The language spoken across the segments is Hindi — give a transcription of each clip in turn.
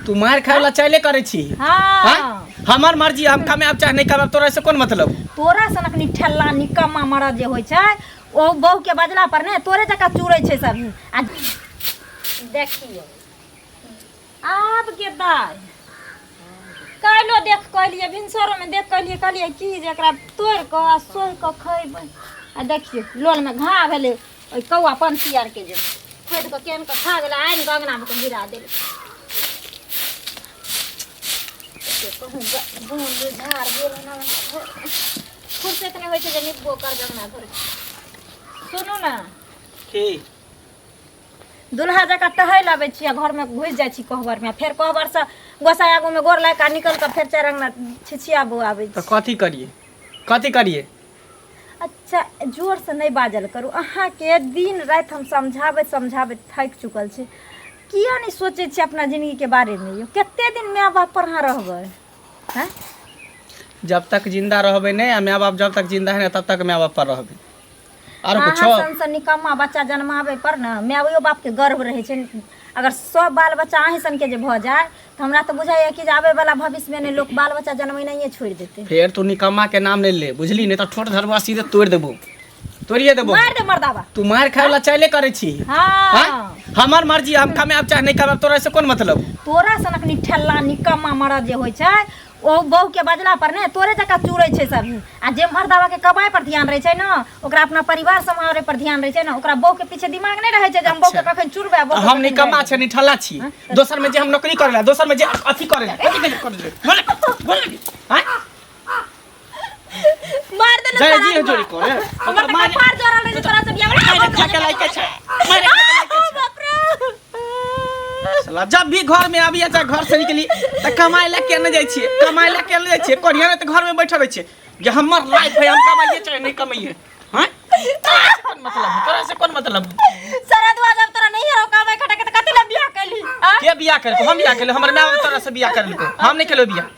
तू मार खाए वाला चाहले करे छी। हाँ हमार मर्जी, हम खामे आप चाहे नहीं खामे, तोरा से कौन मतलब? तोरा सनक ठेला निकम्मा मरद जे होइ छै ओ बहू के बजला पर ने तोरे जका चूड़ै छै सब। आ देखियो आब के दाय कालो देख कहलिए भिनसरो में देख कहलिए की जे एकरा तोड़ के आ सोहि के खइबै। आ देखियो लोल में घा भेले ओइ कौआ पंछी आर के जे खोद के केन के खा गेलै, आइन गंगना में गिरा देले। कहूँ बोल झाड़ गेल ना फुर्सत नहीं होइ छै जे निब्बो कर गंगना घर। सुनू ना की दुल्हा जका टहल आबै छियै घर में घुस जाइ छी कहबर में, फिर कहबर से गोसाई आगू में गोर लाग निकल के फिर चरंगना छिछियाबो आबै तो छी। कथी करिए? अच्छा जोर से नहीं बाजल करू, अहाँ के दिन रात हम समझाबे थक चुकल छी। किया नहीं सोचे छी अपना जिंदगी के बारे में? यो कते दिन माय बाप पर अहाँ रहबै हैं? जब तक जिंदा रहबे नहीं आ माँ बाप जब तक जिंदा है तब तक माँ बाप पर रहबे। और कुछ सन निकम्मा बच्चा जन्मावे पर ना मायो बाप के गर्व रहे छै। अगर सब बाल बच्चा अहीं सन के जे भ जाए तो हमरा तो बुझाइए कि आवे वाला भविष्य में ने लोग बाल बच्चा जन्मैनाइए छोड़ देते। फिर तू निकम्मा के नाम नहीं ले, बुझली? नहीं तो ठोट धरवा सीधे तोड़ देबो, तोड़िए देबो। मार दे मर्दावा। तू मार खाए वाला चाहले करे छी। हाँ हमार मर्जी, हम खामे आप चाहे नहीं खामे, तोरा से कौन मतलब? तोरा सनक ठेला निकम्मा मरद जे होइ छै ओ बहू के बजला पर ने तोरे जका चूड़ै छै सब। आ जे मर्दावा के कमाई पर ध्यान रहे छै ना, ओकरा अपना परिवार संभाले पर ध्यान रहे छै ना, ओकरा बहू के पीछे दिमाग नहीं रहे छै जे हम बहू के कखन चूड़बै। हम निकम्मा छै निठल्ला छी। दोसर में जे हम नौकरी करेला, दोसर में जे अथी करेला, मार दे जय जी जोड़ी करे हमर मार जोरल रहे तोरा सब बियाह खा के लायक छै। मारे बाप रे साला जब भी घर में आबी अच्छा घर से निकली त कमाई ला के न जाय छिए, कमाई ला के न जाय छिए, कोढ़िया ने त घर में बैठल रहे छिए जे हमर लाइफ है, हम कमाइए चाहे नहीं कमाइए। हैं कौन मतलब? तोरा से कौन मतलब? सरदवा जब तोरा नहीं है कमाई खटा के त कथि ला बियाह कैली? के बियाह करे? हम बियाह केले, हमर मां तोरा से बियाह कर लेको, हम नहीं केलो बियाह।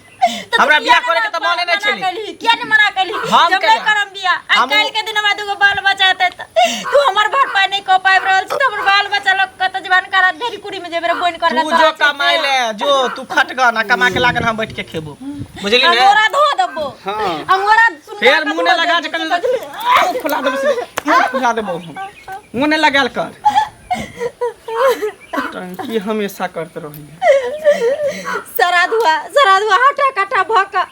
हमरा बियाह करे के त माने नहीं छली। किया नहीं मना कैली? जब नहीं करम बियाह आ काल के दिन में दुगो बाल बच्चा हेतै तू हमर भरपाई नहीं क पाइब रहल छी, हमर बाल बच्चा लोग कत जवान करा ढेरी कुड़ी में जेबे बोन करला। तू जो कमाई ले जो तू खटगा ना कमा के लागन हम बैठ के खेबो, बुझली ने? अंगोरा धो देबो। हां अंगोरा सुन फिर मुंह ने लगा के खुला देबो, मुंह खुला देबो, मुंह ने लगाल कर। टंकी हमेशा करते रही सराधुआ हटा कटा भका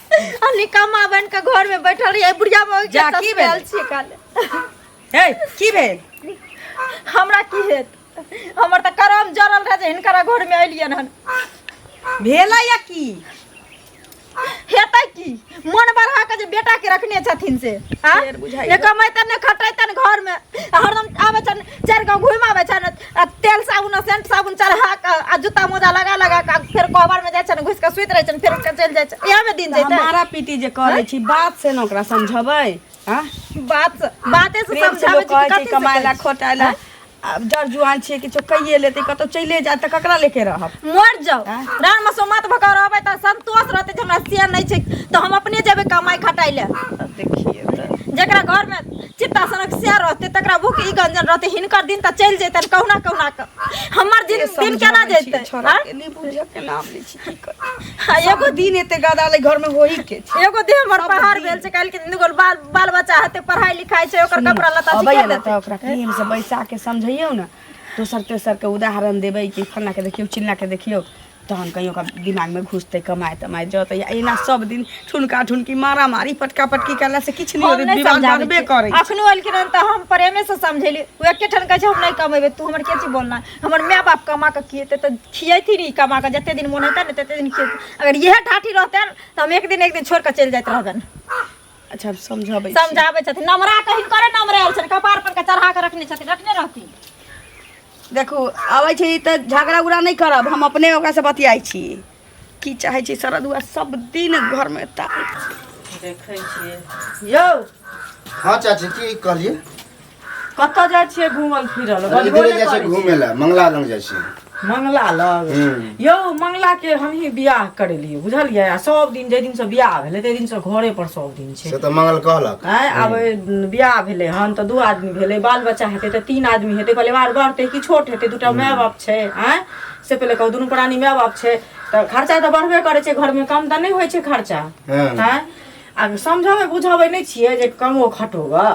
निकम्मा बन के घर में बैठल रही बुढ़िया बहुत जा की भेल छी काल। हे की भेल? हमरा की हेत? हमर त करम जरल रहे जे हिनकरा घर में एलियन हन। भेला या की हेतै की मन बढ़ा के जे बेटा के रखने छथिन से हां ने कमाइतन ने खटैतन घर में हरदम आबै छन चार गांव घुमाबै छन, तेल साबुन सेंट साबुन चढ़ा के आ जूता मोजा लगा के फिर कोबर में जाय छन, घुस के सुइत रहै छन, फिर के चल जाय छन। एहा में दिन जैते हमारा पीटी जे करे छी बात से न ओकरा समझबै। हां बाते से समझाबै छी कथि कमाइला खोटाइला जर जुआन छिए किछो कहिए लेते कतो चले जाए त ककरा लेके रहब? मर जाओ रान में सोमत भका रहबै त संतोष रहते जे हमरा सिया नहीं छै त हम अपने जेबै कमाई खटाइ ले। देखिए त जेकरा घर में चित्ता सनक सिया रहते तकरा भूख ई गंजन रहते, हिनकर दिन त चल जैतन कहुना के। हमर दिन केना जैते? छोरा के लिए बुझ के नाम ले छी की कर। एगो दिन एते गदाले घर में होई के छै। एगो देह हमर पहाड़ भेल छै, काल के दिन बाल बच्चा हते पढ़ाई लिखाई छै, ओकर कपड़ा लत्ता सिखा देते। ओकरा प्रेम से बैसा के समझैयौ ना, दोसर तेसर के उदाहरण देबै कि फन्ना के देखियो चिल्ला के देखियो तहन कहियो का दिमाग में घुसते कमाए तमाए जत एना सब दिन ठुनका ठुनकी मारा मारी पटका पटकी करला से किछ नहीं होत, विवाह बनबे करे। अखनो एल के त हम प्रेमे से समझेली उ एके ठन कह छै हम नहीं कमेबे, तू हमर के छी बोलना? हमर माय बाप कमा के खिएते त खिएथी नहीं, कमा के जते दिन मन हेतै न तते दिन खिएते। अगर यह ठाठी रहते त हम एक दिन छोड़ के चल जात रहबन। अच्छा समझाबै छथिन नमरा कहिन करे नमरे आयल छन, कपार पर के चढ़ा के रखने छथिन, रखने रहती। देखो आबै छै त झगड़ा उगड़ा नहीं करब, हम अपने ओकरा से बतियाई छी की चाहे छी। सरदुआ सब दिन घर में देखै छियै। यौ हाँ चाची की कहलिए? कत जाय छियै घुमल फिरल? मंदिर जाय छै घूमे ला, मंगला लंग जाय छै। मंगला लग? यौ मंगला के हम ही बियाह करेलिए बुझलिए, आ सब दिन जे दिन से बियाह भेले ते दिन से घरे पर सब दिन छै। से त मंगल कहलक हैं अब बियाह भेले हन त दू आदमी भेले, बाल बच्चा हेते त तीन आदमी हेते, परिवार बढ़ते कि छोट हेते, दूटा माय बाप छै। हैं से पहले कहू दुनू प्राणी माय बाप छै त तो खर्चा तो बढ़बे करे छे घर में, कम तो नहीं होय छे खर्चा। हाँ। हैं आ समझावे बुझावे नहीं छिए जे कमो खटोगा।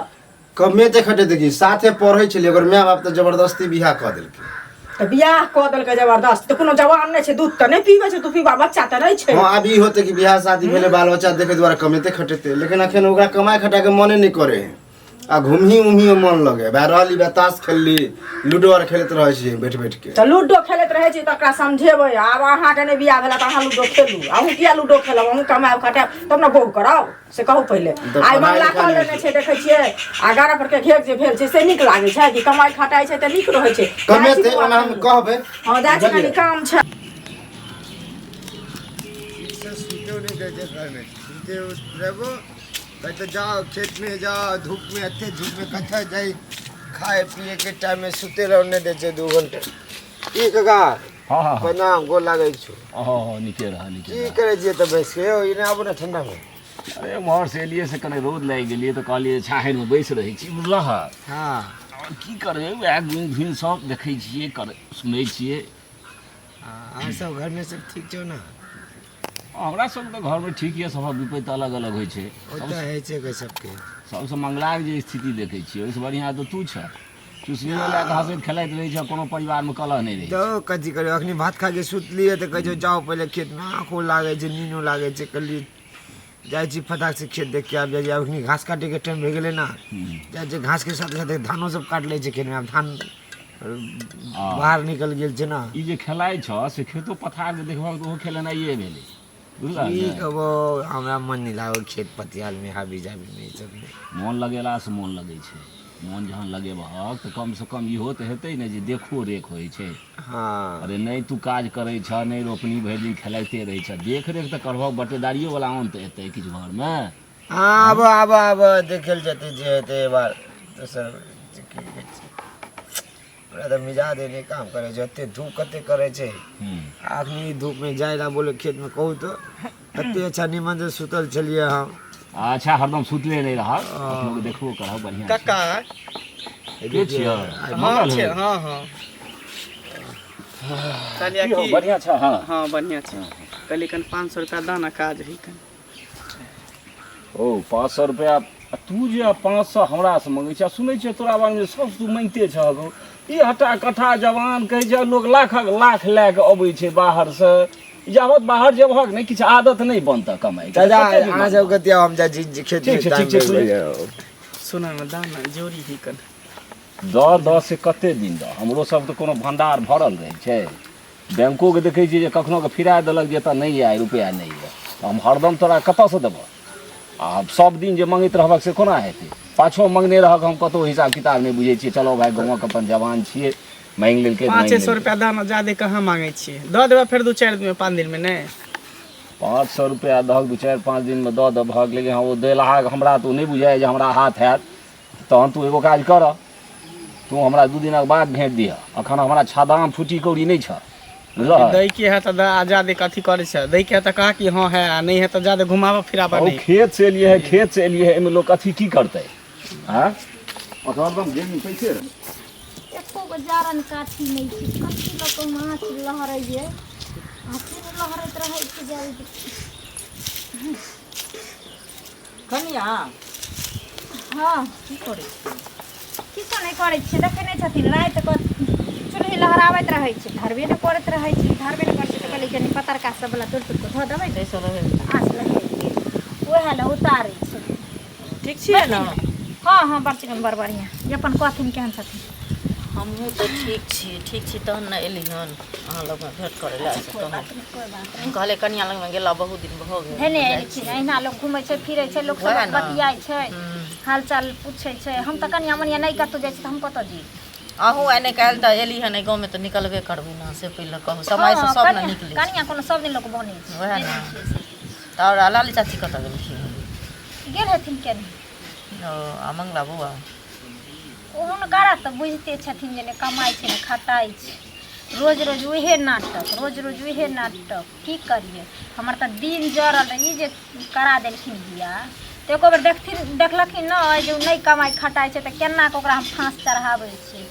कमे ते खटे देखी साथे पढ़ै छलिए ओकर माय बाप तो जबरदस्ती बियाह क देलकै। तो बियाह क देलकै जबरदस्त, तो कोनो जवान नहीं छे, दूध तो नहीं पीबे छे, तू पीबा, बच्चा तो नहीं छे। हां अभी होते कि बियाह शादी भेले बाल बच्चा देखे द्वारा कमेते खटेते, लेकिन अखन ओकरा कमाई खटा के मने नहीं करे आ घुमही उमही मन लगे रहली ताश खेलली लूडो आर खेलत रहै छी बैठ बैठ के। तो लूडो खेलत रहे छी तो ओकरा समझेबै। आब अहाँ के नहीं बियाह भेला त अहाँ लूडो खेलू, अहूँ किया लूडो खेलब, अहूँ कमाब खटाब तब न बहू कराओ से कहू पहिले। आइ मंगला कह लेने छे देखै छियै 11 पर के घेक जे भेल छे से नीक लागे छे कि कमाई खटाई छे त नीक रहै छे। कमेते ओना हम कहबै हां जा छी कनी काम छे। सुते नहीं देते घर में, सुते रहबो कहते जाओ खेत में जाओ, धूप में अते धूप में कथा जाई, खाए पिए के टाइम में सुते रहने देते 2 घंटे। की काका हाँ प्रणाम गोर लागै छु। निके रहा की करे छियै त बैस के इने आबू ना ठंडा में। अरे मोहर से एलिए से कने रोद लागि गेलिए तो कहलिए छाहरि में बैस रहै छी बुझलह। हां और की करबै वएह घुमि फिर सब देखै छियै कर सुनै छियै। आ सब घर में सब ठीक छौ ना? हमरा सब के घर में ठीक ये, सब विपैत अलग अलग होइ छै। ओता है छे के सबके सबसे मंगलाक जे स्थिति देखै छियै ओइसे बढ़िया तो तू छ। चुसलियो लए के हंसैत खेलाइत रहै छै, कोनो परिवार में कलह नहीं रहै। तो कथी करे अखनी भात खा के सुतलिए त कहै छौ जाओ पहिले खेत में, आंखो लागे छे नीनो लागे छे, कहली जाइ छी फटाक से खेत देख के आब जाइ। अखनी घास काटे के टाइम भे गेलै ना, जाइ जे घास के साथ साथ धानो सब काट लै छै खेत में। अब धान बाहर निकल गेल छै ना। ई जे खेलाइ छ से खेतो पथार के देखबा तो खेलनाइए भेलै बुझलह। ठीक है वो हमरा मन नहीं लागो खेत पतियाल में हाबी जाबी में ई सब में। मोन लगेला से मोन लगै छै, मोन जहन लगेबहक तऽ कम से कम इहो तऽ हेतै ने जे देखो रेख होइ छै। हाँ अरे नहीं तू काज करै छ, नहीं रोपनी भरि दिन खेलाइते रहै छ, देख रेख तऽ करबहक, बटेदारियो वाला आन तऽ एतै किछु घरमे। हाँ अब देखल जते जे हेतै बार तो सर पूरा तो मिजाज नहीं काम करे छै, एते धूप कते करे छै। अखनी धूप में जाय ला बोले खेत में कहू तो कते अच्छा निमन से सुतल छलिए हम। अच्छा हरदम सुतले नहीं रहब, अपनो के देखबो करब बढ़िया से। काका के छियै हाँ मंगल छे, है हाँ हाँ कहलिया की हो, कि बढ़िया छ। हाँ हाँ बढ़िया छे। कहली कन 500 रुपया दाना काज है कन। ओ 500 रुपया तू जे 500 हमरा से मंगै छ, सुनै छ तोरा बारे में सब तू मांगते छ। ई हटा कथा जवान कहै छै लोग लाखक लाख लए के अबै छै बाहर से, जावत बाहर जेबहक नहीं किछु आदत नहीं बनता कमाई। दादा अहाँ सब कते हम जा जी खेत में ठीक छै सुना में दाना जोरी ही कन। दस से कते दिन द, हमरो सब तो कोनो भंडार भरल रहे छै। बैंको के देखै छियै जे कखनो के फिरा देलक जे एतऽ नहीं आए रुपया नहीं है, हम हरदम तोरा कतऽ से देबह। आ सब दिन जे मंगैत रहबक से कोना हेतै, पाछो मंगने रहक हम कतौ हिसाब किताब नहीं बुझै छियै। चलो भाई गाँवक अपन जवान छियै, मांगि लेलकै 500 रुपया दाना ज्यादा कहाँ मांगे छियै, दऽ देबा फिर 2-4 दिन में 5 दिन में नहीं। 500 रुपया दहक 2-4-5 दिन में दऽ देबहक, लेकिन हाँ वो देलहा हमरा तो नहीं बुझाइ जे हमरा हाथ हैत। तहन तू एगो काज कर, तू हमरा 2 दिनक बाद भेंट दिह। अखन हमरा छादाम फूटी कौड़ी नहीं छ बुझलह। दै के है त ज्यादा कथी करे छै, दै के है त कहा कि हाँ है आ नहीं है त ज्यादा घुमावा फिरावा ओ नहीं। खेत से एलिए है, खेत से एलिए है, एमे लोग कथी की करतै। हां एकदम जेबी पैसे एको गो जारन काठी नहीं छै, कथी लऽ कऽ माछ लहरैये, हाथी में लहरैत रहै छै जल्दी। कनिया हाँ की करै छी, किछो नहीं करै छी, देखै नहीं छथिन रात के चूल्ही लहराबैत रहै छै, धरबे नहीं करैत रहै छै, धरबे नहीं करै छै। कहली कनी पतरका सब वाला तोड़ के धऽ देबै तऽ सब आँच लगे ओहे ले उतारै छै। ठीक छियै ना? हाँ हाँ बड़ चिकन बड़ बढ़िया। ये अपन कहथिन केहन छथिन? हमहूँ तो ठीक छी तहन न एली हन अहाँ लग में भेंट करे ला। कहले कनिया लग में गेला बहुत दिन भऽ गेल। हेने एलखिन, अहिना लोग घूमै छै फिरै छै, लोग सब बतियाइ छै, हाल चाल पूछै छै। हम तऽ कनिया मनिया नहीं कतौ जाइ छी तऽ हम कतऽ जी। अहूँ आइ काल्हि तऽ एली हन गाँव में तो निकलबे करबै ना, से पहिले कहू समय से सब न निकलै। कनिया कोनो सब दिन लोग बनै छै वएह ना। तऽ लाली चाची कतऽ गेलखिन? गेल हेथिन केने आ मंगला बौआ हुनकरा तऽ बुझिते छथिन जे ने कमाइ छै ने खटाइ छै, रोज रोज उहे नाटक, रोज रोज उहे नाटक। की करिए, हमर तऽ दिन जरल ई जे करा देलखिन बियाह तऽ एको बेर देखलखिन न जे नहीं कमाइ खटाइ छै तऽ केना कऽ ओकरा हम फाँस चढ़ाबै छियै।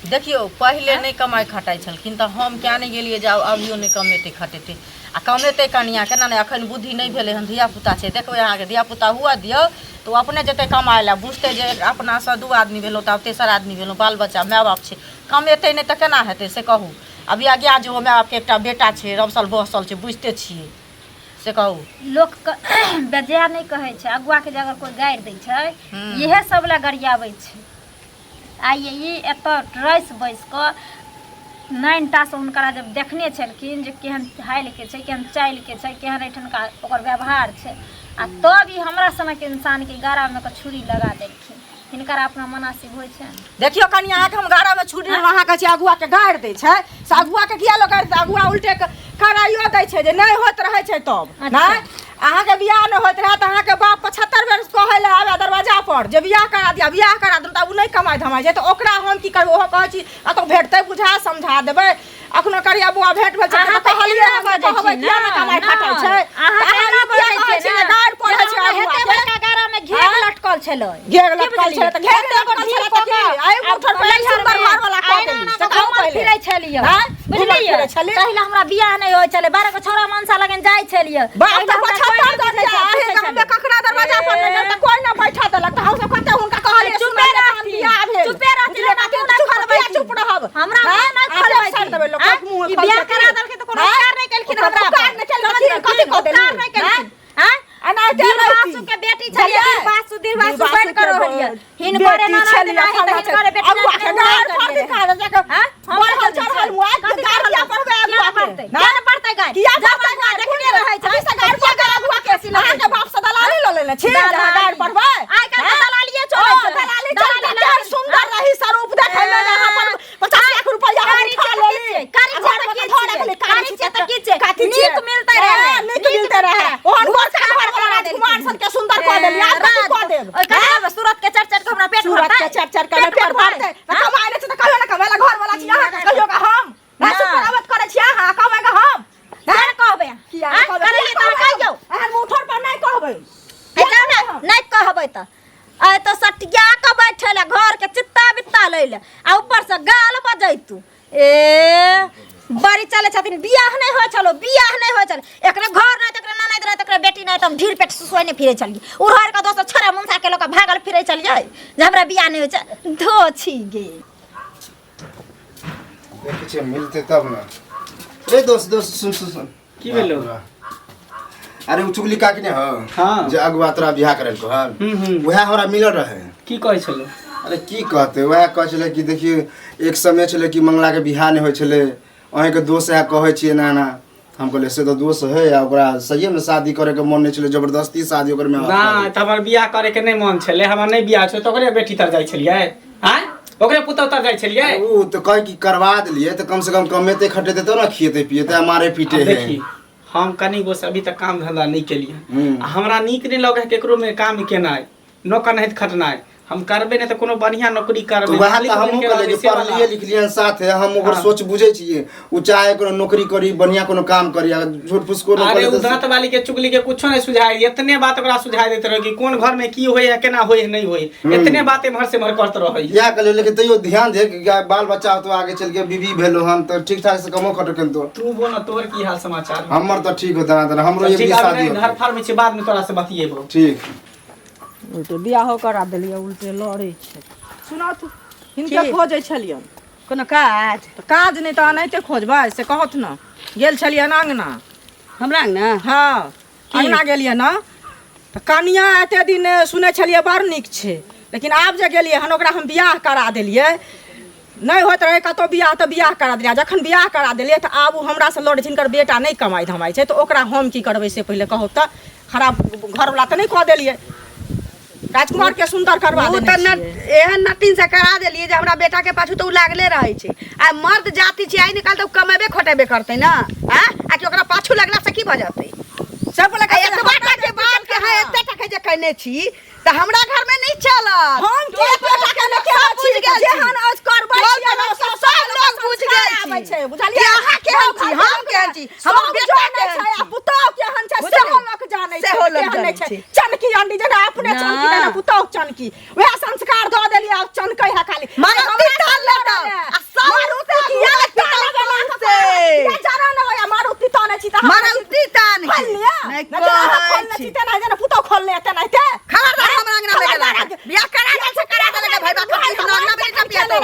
देखियो पहले नहीं कमाई खटाई छलखिन तो हम क्या नहीं गेलिए जाओ अभियो नहीं कमेते खटेते आ कमेते कनिया केना नहीं अखन बुद्धि नहीं भेले हन धियापुता छै देखबै अहाँके धियापुता हुआ दियौ तो अपने जेते कमाए ला बुझते जे अपना से 2 आदमी भेलो तब तेसर आदमी भेलो बाल बच्चा माय बाप छै कमेते नहीं तो केना हेतै से कहू अभी आज्ञा जो माय बाप के एकटा बेटा छै रबसल बहसल छै बुझते छियै से कहू लोक बेजा नहीं कहै छै अगुआ के जे अगर कोई गाड़ि दै छै इहे सब ला गरियाबै छै आइए ई एतऽ रैस बैस कऽ 9टा से हुनकरा जब देखने छलखिन जे केहन हालिके छै केहन चालिके छै केहन एहिठनका ओकर व्यवहार छै आ तब ई हमरा सनक इंसानके गारामे के छुरी लगा देलखिन हिनकर अपना मुनासिब होइ छै देखियो कनिया अहाँके हम गाड़ा में छुरी अहाँके छै अगुआ के गाड़ि दै छै से अगुआ के किया लोग गाड़ि दै अगुआ उल्टे कराइयो दै छै जे नहीं होत रहै छै तब नहीं अहाँके बियाह नहीं होत रहे तो अहाँके बाप 75 बेर कहै ले आवे दरवाजा पर जे बियाह करा दिया बियाह करा दे तब उ नहीं कमाई धमाई छै तो ओकरा हम की करब ओहो कहै छी आ तो भेटतै बुझा समझा देबै अखनो करिया बुआ भेट भेल छै अहाँ तो कहलिए कहबै किया ना कमाई खटाई छै अहाँ कहै छी गाड़ि पड़ै छै हेते बड़का गारामे घेर लटकल छलै घेर लटकल छै त घेर लटकल छै त की आइ उठर पे सुंदर घर वाला कह देली से कहू पहिले फिरै छलियै बुझलियै पहिले हमरा बियाह नहीं होय छलै 12 के छोरा मनसा लगन जाइ छलियै बाप तो 75 दे छै आहे गाममे ककरा दरवाजा पर नहीं त कोई ना बैठा देलक त हम सब कते हुनका कहलिए चुपे रहती बियाह भेल चुपे रहती ना खोलबै चुप रहब हमरा नहीं खोलबै साइड देबै लोक मुंह ई बियाह करा देलकै त कोनो कार नहीं केलखिन हमरा कार नहीं केलखिन कथि कह देलखिन कार नहीं केलखिन हैं अना दे बासु के बेटी छलिए बासु दिलबासु बैठ कर रहलिए हिन करे ना ना नहीं त हिन करे बेटी अगुआ के गाड़ पर दिखा दे के हैं बोल चढ़ल मुआ गाड़िया पड़बे अगुआ के ना पड़तै गाय किया पड़तै देखने रहै छै से गाड़ पर अगुआ के सिला के बाप से दलाली ल लेने छी जहां गाड़ पड़बे आइ काल दलालिए चलै छै दलाली चल सुंदर रही स्वरूप देखै में जहां पर 50 लाख रुपया उठा लेली कारी छै त की छै नीक मिलतै रहे नीक मिलते रहे ओहन गोर का घर वाला राजकुमार सन के सुंदर कह देली आ कथि कह देब ओइ कहब सूरत के चर के हमरा पेट सूरत के चर के पेट भरतै त कमाइ ले छै त कहियो ना कमाइला घर वाला छी अहाँ कहियो का हम ना सुपरावत करे छी अहाँ कमाइ का हम केना कहबै किया करे त कहियो अहाँ मुठर पर नहीं कहबै जाउ ना नहीं कहबै त आइ तो सटिया के बैठले घर के चित्ता बित्ता लैले आ ऊपर से गाल बजैतू ए बड़ी चले छथिन बियाह नहीं होय छलो बियाह नहीं होय छल एकरे घर नहीं तकरे ननद नहीं तकरे बेटी नहीं तम ढीर पेट सुसोय नहीं फिरे चलिए उड़हर का दोस्त छोरा मुंसा के लोग भागल फिरे चलिए जे हमरा बियाह नहीं होय छ धो छी गे देखे छे मिलते तब ना रे दोस्त सुन की भेलो अरे उ चुगली काकी ने हाँ। जे अगुआ तोरा बियाह करल को वह हमरा मिलल रहे की कहै छलो अरे की कहते वह कह छले कि देखिए एक समय छले कि मंगला के बियाह नहीं होय छले अहे के दोस्त है कहै छिए ना ना हम कहले से तो दोस्त है आ ओकरा सही में शादी करे के मन नहीं छले जबरदस्ती शादी ओकर में ना त हमर बियाह करे के नहीं मन छले हमर नहीं बियाह छ त ओकरे बेटी तर जाय छलिए हैं ओकरे पुतौ तर जाय छलिए उ तो कह कि करवा दिलिए तो कम से कम कमेते खटेते तो ना खिएते पिएते मारे पीटे है देखी हम कनी गो से अभी तक काम धंधा नहीं केलिए हमरा नीक नहीं लगे केकरो में काम केनाय नौकर नहीं खटनाय हम करबे नहीं तो कोनो बढ़िया नौकरी करबे तो वह तो हमहू कहले कि पढ़ लिए लिख लिए साथ है हम ओकर सोच बुझे छिए उ चाहे कोनो नौकरी करी बढ़िया कोनो काम करी झूठ फूस को अरे उ दांत वाली के चुगली के कुछो नहीं सुझाई इतने बात ओकरा सुझाई देत रहे कि कोन घर में की होय है केना होय है नहीं होय इतने बातें भर से भर करत रहे या कहले लेकिन तइयो ध्यान दे कि बाल बच्चा तो आगे चल के बीवी भेलो हम तो ठीक ठाक से कमो खटो केन तो तू बोल तोर की हाल समाचार हमर तो ठीक होता ना हमरो ये भी ठीक शादी है घर फार में छै बाद में तोरा से बतिएबो ठीक उल्टे बियाह करा देलिए उल्टे लड़े छै सुना तू हिनके खोजै छलियन कोनो काज काज नहीं तो अनैते खोजबै से कहत न गेल छलियन अंगना हमरा अंगना हां अंगना गेलिए न त कनिया एते दिन सुनै छलिए बड़ नीक छै लेकिन आब जे गेलिए हन ओकरा हम बियाह करा देलिए नहीं होत रहे कतो बियाह तो बियाह करा दिया जखन बियाह करा देलिए त आब हमरा से लड़ जिनकर बेटा नहीं कमाई धमाई छै तो ओकरा हम की करबै से पहले कहू त खराब घर वाला त नहीं कह देलिए राजकुमार के सुंदर करवा देने छिए एहन नटिन से करा देलिए जे हमरा बेटा के पाछू तो लागले रहै छै आ मर्द जाति छै आई निकाल तो कमेबे खटेबे करतै ना आ कि ओकरा पाछू लगला से की भ जतै सब लगा एक बाटा के बाल के है एते टके जे कहने छी त हमरा घर में नहीं चलत हम के बेटा के लेके बुझ गेल जेहन आज करबै सब लोग बुझ गेल छै बुझलिए अहाँ के हम छी हम केहन छी हमर बेटा केहन छै पुतौ केहन छै सेहो लोक जानै छै केहन नै छै चनकी अंडी जेना अपने चनकी देना पुतौ चनकी वएह संस्कार दऽ देलियै अब चनकै है खाली मारुति ताल ले त मारुति किया ताल से या जाना न होया मारुति ताने छी त मारुति तान नहीं कहै छी त नै जेना पुतौ खोल ले त नै ते खबरदार हमरा अंगना में गेला बियाह करा दे से करा देलक भाई बात अंगना में टपिया तो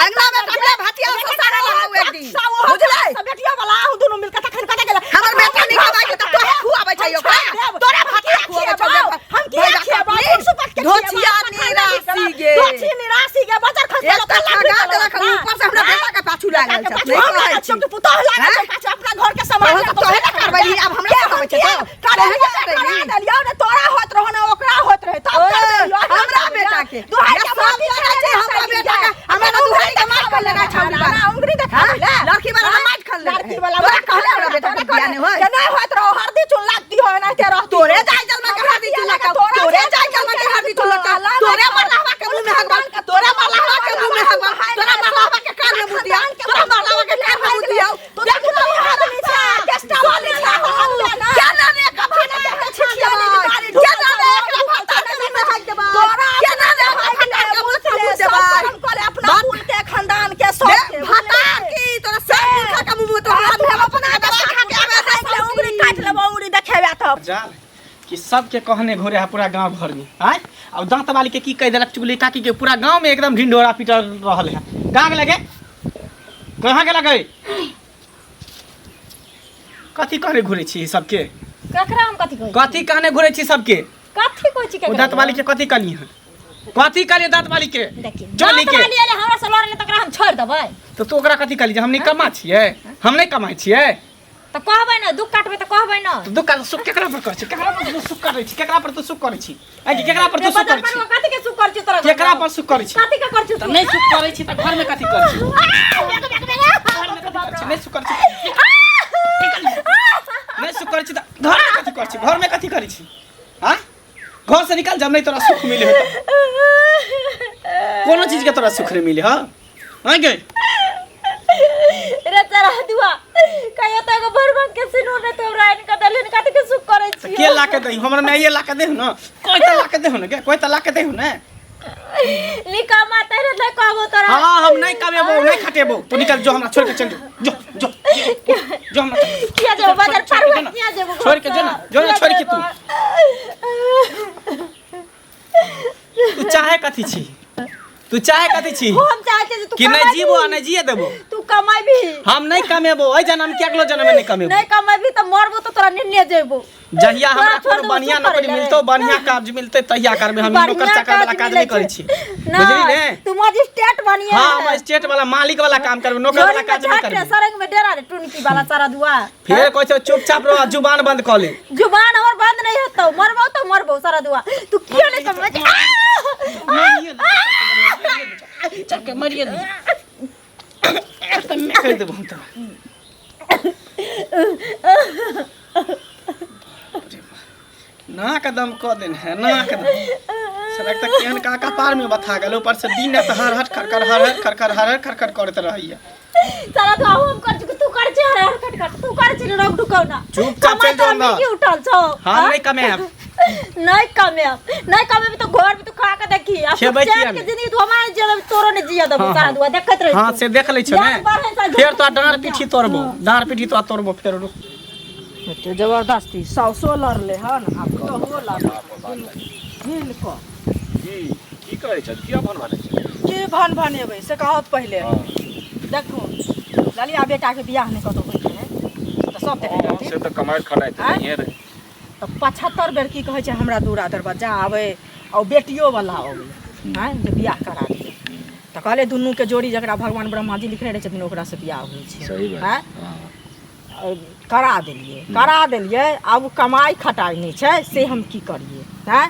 अंगना में कपड़ा भातिया से सारा लगाऊ एक दिन बुझले बेटिया वाला हम दोनों मिलके तखन कटा गेला हमर बेटा नहीं खवाई के त तोहे खुआबै छै ओकरा तोरा भातिया खुआबै छै हम की खेबा सुपट के धोचिया निरासी गे धोची निरासी के बजार खस लगा देलक ऊपर से हमरा बेटा के पाछू लागल छै नहीं कहै छी तो पुतौ लागल छै पाछू अपना घर के सामान तोहे न करबै अब हमरा कहबै छै तो करे देलियौ ने तोरा होत रहो ना ओकरा होत रहे तब कर देलियौ हमरा बेटा के दुहाई के माफी छै हमरा बेटा के हमरा दुहाई के मार कर लेना छै ना उंगली देखा ले लड़की वाला मार कर ले लड़की वाला कहले हमरा बेटा के बियाह नहीं होय के नहीं होत रहो हरदी चुन लागती हो ना ते रह तोरे जाय जल में के हरदी चुन लगा तोरे जाय जल में के हरदी चुन लगा तोरे मरलावा के मुंह में हगवान तोरे मरलावा के मुंह में हगवान तोरा मरलावा के कान में मुतिया तोरा मरलावा के कान में मुतिया तो देख तो आदमी छै केस्टा वाली छै क्या जाने कभी ना देखे छिया क्या जाने कभी में हक देबा तोरा क्या जाने हक के मुंह देबा हम करे अपना कुल के खानदान के सब भाता की तोरा सब खा के मुंह तो हम अपना दवा खा के आवे उंगली काट लेबो उंगली देखेबा तब जाल कि सबके कहने घोरे है पूरा गांव घर में आय अब दांत वाली के की कह देलक चुगली काकी के पूरा गांव में एकदम ढिंढोरा पिटल रहल है गांग लगे कहां के लगे कथी कहने घुरे छी सबके ककरा हम कथी कहै कथी कहने घुरे छी सबके कथी कहै छी ओ दांत वाली के कथी कहनी है कथी कहली दांत वाली के देखिए चली के वाली एले हमरा से लड़ले तकरा हम छोड़ देबै तो तू ओकरा कथी कहली जे हम नहीं कमा छियै हम नहीं कमाई छियै त कहबै न दुख काटबै त कहबै न तो दुख का सुख केकरा पर कर छी केकरा पर सुख करै छी केकरा पर तू सुख करै छी आ कि केकरा पर तू सुख करै छी कथी के सुख कर छी तोरा केकरा पर सुख करै छी कथी के कर छी त नहीं सुख करै छी त घर में कथी करै छी नहीं सुख करै छी नहीं सुख करै छी त घर में कथी करै छी घर में कथी करै छी हां घर से निकल जब नहीं तोरा सुख मिले हो कोनो चीज के तोरा सुख रे मिले हां हां गे रे तेरा दुआ कहियो त एगो भरभन के सिनो ने तो राइन का दलिन कथी के सुख करे छी के ला के दई हमरा में ये ला के दे न कोई त ला के दे न गे कोई त ला के दे न लिका माते रे ले कहबो तोरा हां हम नहीं कमेबो नहीं खटेबो तू निकल जो हमरा छोड़ के चल जो जो जो हमरा किया जे बाजार पार किया जे छोड़ के जो ना छोड़ के तू चाहे कथी छी तू चाहे कथी छी हम चाहते जे तू कि नहीं जीबो आ नहीं जिए देबो तू कमाइबी हम नहीं कमेबो ओइ जन्म के अगलो जन्म में नहीं कमेबो नहीं कमाइबी त मरबो त तोरा निन्ने जेबो जहिया हमरा कोनो बढ़िया नौकरी मिलतो बढ़िया काज मिलते तहिया करबे हम नौकर चाकर वाला काज नहीं करै छी बुझली ने तू मजिस्ट्रेट बनिए हां हम स्टेट वाला मालिक वाला काम करबे नौकर वाला काज नहीं करबे सरंग में डेरा रे टुनकी वाला सारा दुआ फिर कोइ छो चुपचाप रह जुबान बंद कर ले जुबान हमर बंद नहीं होतो मरबो तो मरबो सारा दुआ तू कियो नहीं समझ चल के मरिए दे त मैं कह देबो हम त ना कदम क देन है ना कदम सड़क तक केहन काका पार में बथा गेल ऊपर से दिन त हर हट खर करत रहिए सारा तो हम कर तू कर छ हर खट तू कर छ रोक ढुकाव ना चुपचाप चल जाओ ना की उठल छो हम नहीं कमेब नहीं कमे तो घर में तू खा के देखी अब के जिंदगी तू हमारे जेल तोरो ने जिया दबो सारा दुआ देखत रही हां से देख ले छ ने फिर तो डांर पीठी तोड़बो फिर रुक तो जबरदस्ती सौसो लड़ले हन अब तो हो हिल को की करै छ किया भन भने छ के भन भनेबै से कहत पहिले देखो ललिया बेटा के बियाह नहीं कतो होई है तो सब देखे से त कमाई खटाई त नहीं रे तो 75 बेर की कहै छै हमरा दूरा दरवाजा आवे और बेटियो वाला आवे हैं जे बियाह करा दिए तो कहले दुनू के जोड़ी जकरा भगवान ब्रह्मा जी लिखने रहे छथिन ओकरा से बियाह होई छै सही बात हैं करा देलिए अब कमाई खटाई नहीं छै से हम की करिए हैं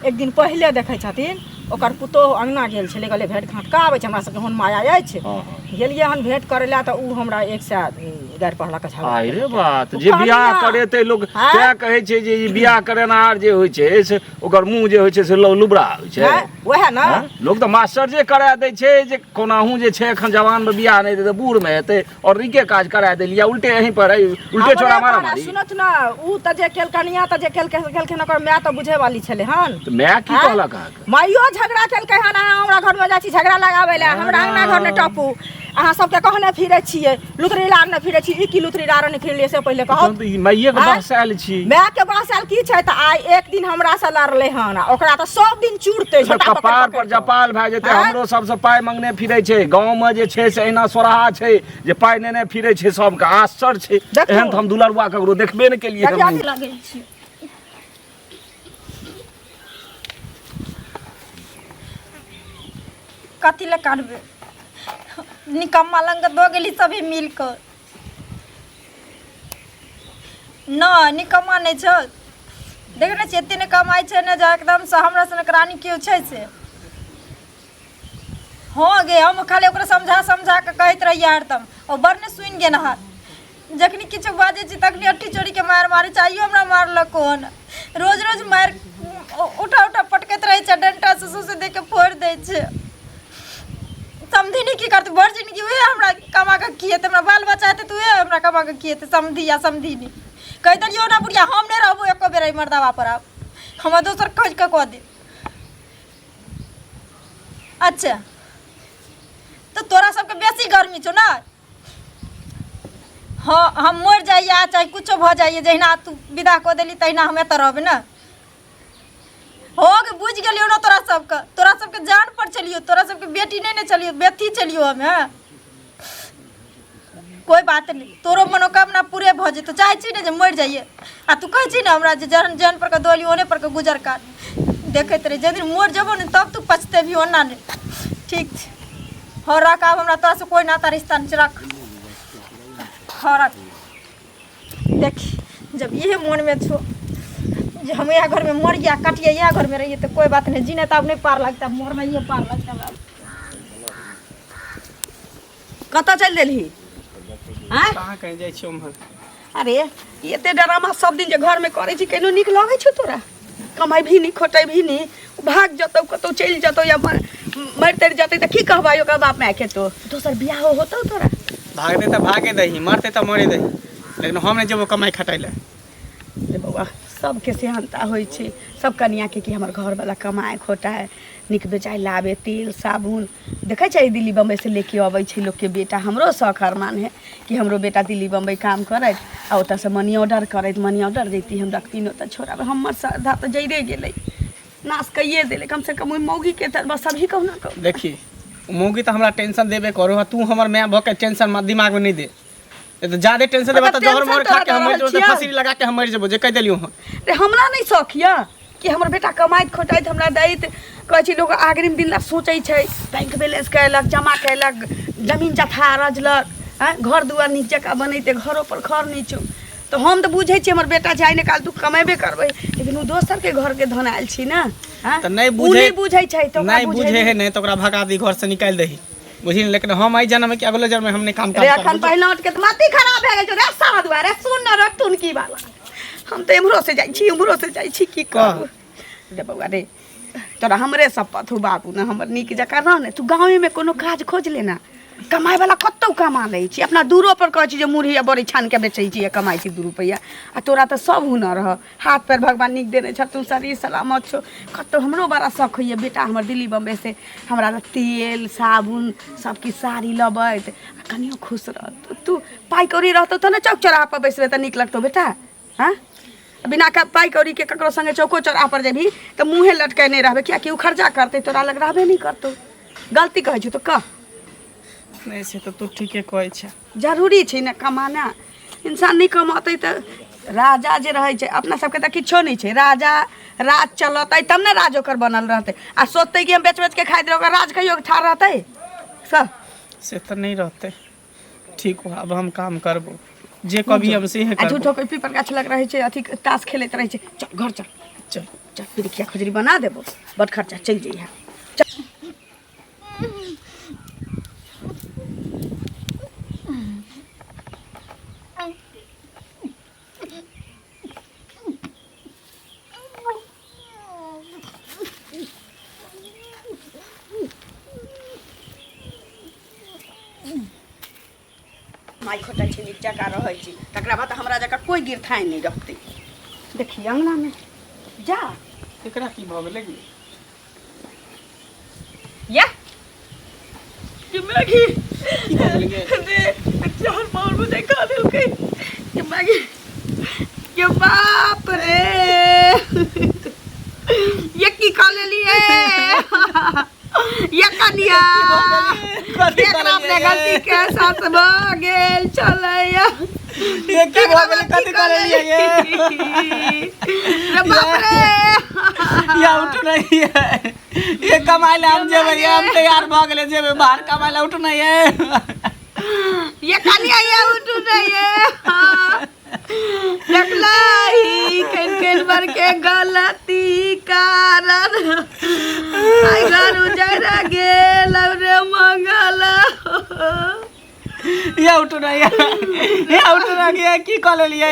एक दिन पहले देखै छथिन ओकर पुतोह अंगना गेल छलै कहले भेंट घाट का आबै छै हमरा सबके हन माया अछि गेलिए हन भेंट करै ला तऽ उ हमरा 100 गारि पढ़ला के झगड़ा आइ रे केलकै। बात ओ जे बियाह कनिया। करे ते लोग हाँ? क्या कहै छै जे ई बियाह करेनार जे होइ छै से ओकर मुंह जे होइ छै से लुबरा होइ छै हैं? वएह ना हाँ? लोग तो मास्टर जे करा दै छै जे कोनाहू जे छै एखन जवान में बियाह नहीं देते बूढ़ में हेतै और नीके काज करा देलिया उल्टे यहीं पर उल्टे छोड़ा मारा मारी सुनत ना ऊ त जे केलकनिया त जे केलखिन ओकर माय त बुझे वाली छले हन तो मैं की हाँ? कहलक अहाँके माइयो झगड़ा केलकै हन अहाँ हमरा घर में जाइ छी झगड़ा लगाबै ले हमरा अंगना घर ने टपू अहाँ सबके कहने फिरै छियै लुतरी लार ने फिरै छी ई की लुतरी लार ने फिरलिए से पहिले कहब तहन तो ई माइये के हाँ? बहस आयल छी माय के बासल की छै त आइ एक दिन हमरा से लड़ले हन आ ओकरा त सब दिन चूड़ते तो कपार पर जपाल भए जेतै हाँ? हमरो सबसे पाइ मंगने फिरै छै गाँव में जे छै से एना सोराहा छै जे पाइ नेने फिरै छै सबके आश्चर्य छै देखू। एहन त हम दुलरुआ ककरो देखबे ने केलिए हम लगै छी कथी ले करबे निकम्मा लंग दो गेली सभी मिलकर न निकम्मा नहीं छ देख ना एते ने कमाई छै ने जा एकदम से हमरा सनक रानी क्यों छै से हाँ गे हम खाली ओकरा समझा के कहत रहिए हरदम और बड़ ने सुनि गे ना जखनी किछु बाजे छी तखनी अट्ठी चोरी के मार मारे चाहिए हमरा मारलक कोन रोज रोज मार उठा पटकैत रहे छै डंटा से दे के फोड़ दै छै समझी नहीं की करते बड़ जिंदगी हुए हमरा कमा के किए हमरा बाल बच्चा हेतै तू हमरा कमा के किए समझी या समझी नहीं कह दियो ना बुढ़िया हम नहीं रहबो एको बेर मर्दावा पर आब हम दोसर खोज के कह दे अच्छा तो तोरा सबके बेसी गर्मी छौ ना हाँ हम मर जाइए चाहे कुछो भ जाइए जहिना तू विदा कऽ देली तहिना हम एतऽ रहबै ना हो गे बुझ गेलियो ना तोरा सबके जान पर चलियो तोरा सबके बेटी नहीं चलियो बेटी चलियो हम हैं कोई बात नहीं तोरो मनोकामना पूरे भ जेतो चाहे छी ने जे मर जाइए आ तू कहै छी ना हमरा जे जन पर के दोली ओने पर के गुजर काट देखैत रहे जे दिन मर जबो ने तब तू पछतेबी ओना नहीं ठीक छै हो रख आब हमरा तोरा से कोई नाता रिश्ता नहीं रख हाँ रख देखी जब ये मन में छो जे हम यह घर में मर गया कटिए यह घर में रहिए तो कोई बात नहीं जीने तो अब नहीं पार लगता मरना ये पार लगता कतऽ चलि देलही आँय कहाँ कहीं जाइ छी उम्हर अरे एते ड्रामा सब दिन जे घर में करे छी केनो नीक लगै छौ तोरा कमाई भी नहीं खोटे भी नहीं भाग जतौ कतौ चलि जतौ या मरते जतै त की कहबै ओकर बाप माय के तो दोसर बियाह होतौ तोरा भागते तो भागे दही मरते तो मरे दही लेकिन हम नहीं जेबो कमाई खटाई ले रे बौआ सबके सेहनता होइ छै सब कनिया के कि हमर घर वाला कमाए खोटा है नीक बेचाई लाबे तेल साबुन देखै छै दिल्ली बम्बई से लेके अबै छै लोग के बेटा हमरो शौक अरमान है कि हमरो बेटा दिल्ली बम्बई काम करैत आ ओतऽ से मनी ऑर्डर करैत मनी ऑर्डर दैती हम रखती ओतऽ छोड़ा हमर श्रद्धा तऽ जइरे गेलै नाश कइए देले कम से कम ओइ मौगी के तऽ बस अभी कहू ना कहू देखी मौगी तो हमरा टेंशन देबे करो तू हमर मैं भ के टेंशन दिमाग में नहीं दे तो ज्यादा टेंशन देबा तो जहर मोर खा के हम मर जेबो फांसी लगा के हम मर जेबो जे कह देलियो हम रे हमरा नहीं शौक यऽ कि हमर बेटा कमाइत खोटाइत हमरा दैत कहै छी लोग अग्रिम दिन ला सोचै छै बैंक बैलेंस कयलक जमा कयलक जमीन जथा रजलक घर दुआर नीक जकाँ बनैते घरो पर घर नहीं छौ तो हम तो बुझे छी हमर बेटा छै ने काल तू कमेबे करबै लेकिन उ दोसर के घर के धन आयल छी ना तो नहीं बुझे छै तो नहीं बुझे है नहीं तो ओकरा भगा दी घर से निकाल दही बुझी लेकिन हम आई जन्म के अगले जन्म में हमने काम रे अखन पहिला उठ के तो माटी खराब भए गेल छौ रे सारा दुआरे सुन न रख तुन की वाला हम तो एम्हरो से जाइ छी उम्हरो से जाइ छी की कहू रे बौआ रे तोरा हमरे शपथ हो बाबू ना हमर नीक जकाँ रह ने तू गाँवे में कोनो काज खोज लेना कमाई वाला कतौ कमा लै छी अपना दूरो पर कहै छी जे मुरही आ बड़ी छान के बेचै छी कमाई छी 2 रुपैया आ तोरा तऽ सब हुनर रह हाथ पैर भगवान नीक देने छ तू शरीर सलामत छो कतौ हमरो बड़ा शौक होइए बेटा हमर दिल्ली बम्बई से हमरा तेल साबुन सब की साड़ी लबैत आ कनियो खुश रह तू पाई कौड़ी रहतौ तऽ न चौक चौराहा पर बैसबे तऽ नीक लगतौ बेटा हाँ बिना पाई कौड़ी के ककरो संगे चौको चौराहा पर जेबही तऽ मुँहे लटकेने रहबे कियाकि उ खर्चा करतै तोरा लग रहबे नहीं करतौ गलती कहै छौ तो कह नहीं से तो तू ठीके कहै छै जरूरी छै ने कमाना इंसान नहीं कमाते तो राजा जे रहे छै अपना सबके तो किछो नहीं छै राजा राज चलते तब ना राज ओकर बनल रहते आ सोचते कि हम बेच बेच के खाई दे ओकर राज कहियो ठाड़ रहते सब से तो नहीं रहते ठीक हो अब हम काम करबो जे कभी हम से है करबो झूठो कोई पीपर गाछ लग रहे छै अथी ताश खेलैत रहे छै चल घर चल चल चल पिरिकिया खजरी बना देबो बड़ खर्चा चल जइहा कमाई खोटाइ छी नीक जकाँ रहै छी तकरा बाद हमरा जकाँ कोई गिरथाइ नहीं रखते देखी अंगना में जा एकरा की भऽ गेलै गे या कि मैगी की भऽ गेलै गे दे चार पाउर में देखा देलकै कि मैगी के बाप रे ये की खा लेलिए ये कनिया एकरा अपने गलती के साथ भऽ गेल चलैया ये की भऽ गेलै कथी कऽ लेलिए गे रे बाप रे या उठ नहीं है ये कमाई ले हम जेबै हम तैयार भऽ गेलै जेबै बाहर कमाई ले उठ नहीं है ये कनिया ये उठ नहीं है देखलाई केन भर के गलती कारण आई घर उजड़ गेल रे मंगला ये उठ नहीं है ये उठ नहीं है की कऽ लेलिए